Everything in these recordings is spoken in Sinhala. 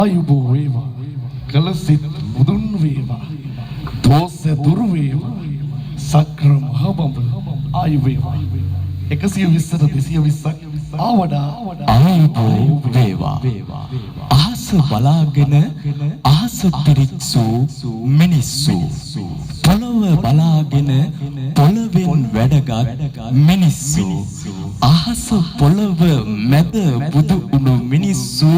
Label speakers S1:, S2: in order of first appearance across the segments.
S1: ආයුබෝ වේවා කලසිත මුදුන් වේවා දෝෂ දුර වේවා සක්‍ර මහ බඹ ආයු වේවා 120ට 220ක් ආවඩා
S2: ආයුබෝ වේවා අහස බලාගෙන අහස පිරික්සු මිනිස්සු පොළව බලාගෙන පොළවෙන් වැඩගත් මිනිස්සු අහස පොළව මැද බුදු උණු මිනිස්සු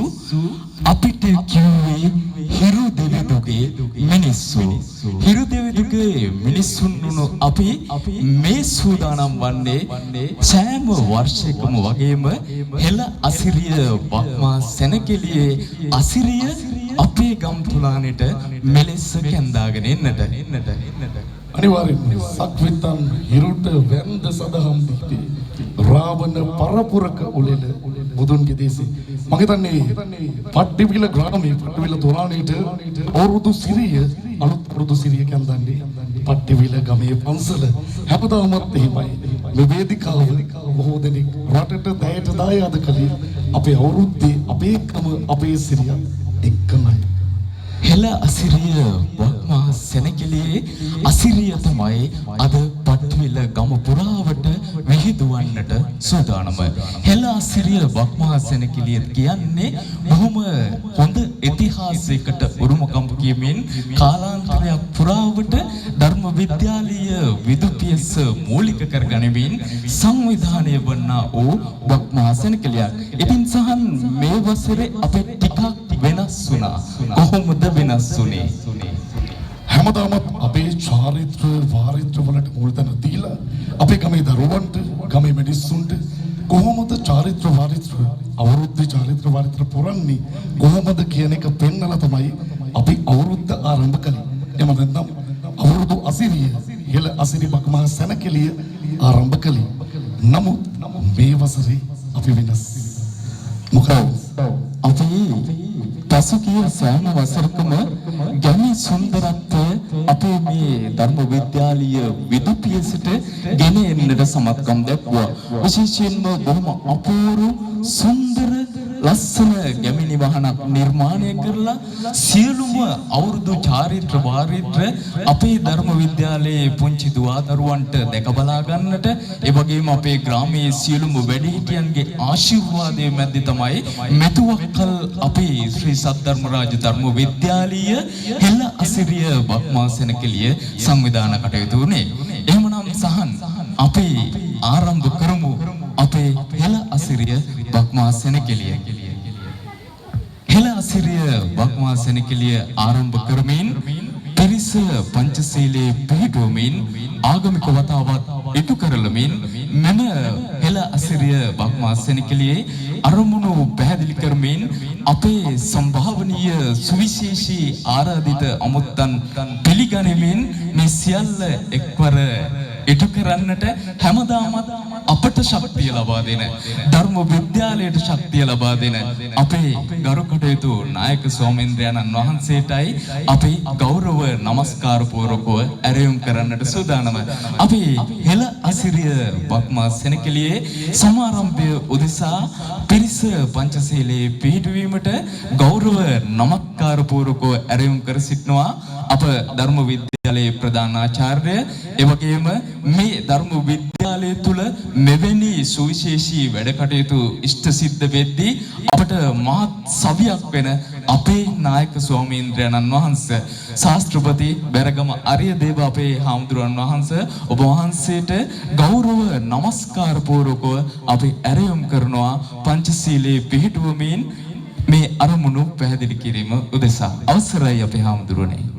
S2: අපිට කිව්වේ හිරු දෙවිදුගේ මිනිස්සු හිරු දෙවිදුගේ මිනිසුන් උණු අපි මේ සූදානම් වන්නේ සෑම වර්ෂයකම වගේම හෙළ අසිරිය වක්මා සැනකෙළියේ අසිරිය අපේ ගම් තුලානෙට මෙලෙස කැඳාගෙන එන්නට
S1: අනිවාර්යයෙන්ම සක්විතන් හිරුට වැන්ද සදහම් දීපේ රාවණ පරපුරක උලෙල බුදුන්ගේ දේශේ මම හිතන්නේ පට්ටිවිල ග්‍රාමයේ පට්ටිවිල තොරාණේට අවුරුදු සිරිය අලුත් අවුරුදු සිරිය කැඳන්නේ පට්ටිවිල ගමේ පන්සල හැමදාමත් එහෙමයි මේ වේදිකාව බොහෝ දෙනෙක් රටට දැයට දායාද කළේ අපේ අවුරුද්දේ අපේකම අපේ සිරිය එක්කමයි
S2: හෙළ අසිරිය වක්මා සැනකෙළියේ අසිරිය තමයි අද පට්ටිවිල ගම පුරාවට විහිදුවන්නට සූදානම. හෙළ අසිරිය වක්මා සැනකෙළිය කියන්නේ බොහොම හොඳ ඉතිහාසයකට උරුමකම් කියමින් කාලාන්තරයක් පුරාවට ධර්ම විද්‍යාලීය විදුපියස මූලික කරගනිමින් සංවිධානය වන්නා වූ වක්මා සැනකෙළියක්. ඉතින් සහන් මේ වසරේ අපේ ටිකක් වෙනස් වුණා. කොහොමද වෙනස් වුනේ?
S1: හැමදාමත් අපේ චාරිත්‍ර වාරිත්‍ර වලට මුල්තැන දීලා අපේ ගමේ දරුවන්ට ගමේ මිනිස්සුන්ට කොහොමද චාරිත්‍ර වාරිත්‍ර අවුරුද්දේ චාරිත්‍ර වාරිත්‍ර පුරන්නේ කොහොමද කියන එක පෙන්නලා තමයි අපි අවුරුද්ද ආරම්භ කළේ. එම නැත්නම් අවුරුදු අසිරිය හෙළ අසිරි බක්මා සැනකෙළිය ආරම්භ කළේ. නමුත් මේ වසරේ අපි වෙනස්. මොකද
S2: අපි පසුගිය සෑම වසරකම ගැමි සුන්දරත්වය අපේ මේ ධර්ම විද්‍යාලීය විදුපියසට ගෙන එන්නට සමත්කම් දැක්වුවා. විශේෂයෙන්ම බොහොම අපූර්ව සුන්දර ලස්සන ගැමි නිවහනක් නිර්මාණය කරලා සියලුම අවුරුදු චාරිත්‍ර වාරිත්‍ර අපේ ධර්ම විද්‍යාලයේ පුංචි දුවා දරුවන්ට දැක බලා ගන්නට ඒ වගේම අපේ ග්‍රාමයේ සියලුම වැඩිහිටියන්ගේ ආශිර්වාදයේ මැද තමයි මෙතුවක්කල් අපේ ශ්‍රී සද්ධර්මරාජ ධර්ම විද්‍යාලීය හෙළ අසිරිය වක්මා සැනකෙළිය සංවිධානය කටයුතු වුණේ. එහෙමනම් සහන් අපි ආරම්භ කරමු අපේ හෙළ අසිරිය වක්මා සැනකෙළිය. හෙළ අසිරිය වක්මා සැනකෙළිය ආරම්භ කරමින් පිරිස පංචශීලයේ පිහිටුවමින් ආගමික වතාවත් ඉටු කරලමින් මෙම හෙළ අසිරිය වක්මා සැනකෙළියේ අරමුණු පැහැදිලි කරමින් අපේ සම්භාවනීය සුවිශේෂී ආරාධිත අමුත්තන් පිළිගනිමින් මේ සියල්ල එක්වර ඉටු කරන්නට හැමදාමත් අපට ශක්තිය ලබා දෙන ධර්ම විද්‍යාලයට ශක්තිය ලබා දෙන අපේ ගරු කටයුතු නායක ස්වාමීන්ද්‍රයන්න් වහන්සේටයි අපි ගෞරව නමස්කාර පූර්වකව ඇරයුම් කරන්නට සූදානම. අපි හෙළ අසිරිය වක්මා සැනකෙළියේ සමාරම්භය උදෙසා පිරිස පංචශීලයේ පිහිටුවීමට ගෞරව නමස්කාර පූර්වකව ඇරයුම් කර සිටනවා අප ධර්ම විද්‍යාලයේ ප්‍රධාන ආචාර්ය එවැගේම මේ ධර්ම විද්‍යාලය තුල මෙවැනි සුවිශේෂී වැඩ කටයුතු ඉෂ්ට සිද්ධ වෙද්දී අපට මහත් සවියක් වෙන අපේ නායක ස්වාමීන්ද්‍රයන්න් වහන්සේ ශාස්ත්‍රපති බැරගම අරියදේව අපේ හාමුදුරන් වහන්සේ ඔබ වහන්සේට ගෞරව නමස්කාර පූර්වකව අපි ඇරයුම් කරනවා පංචශීලයේ පිහිටුවමින් මේ අරමුණු පැහැදිලි කිරීම උදෙසා. අවසරයි අපේ හාමුදුරනේ.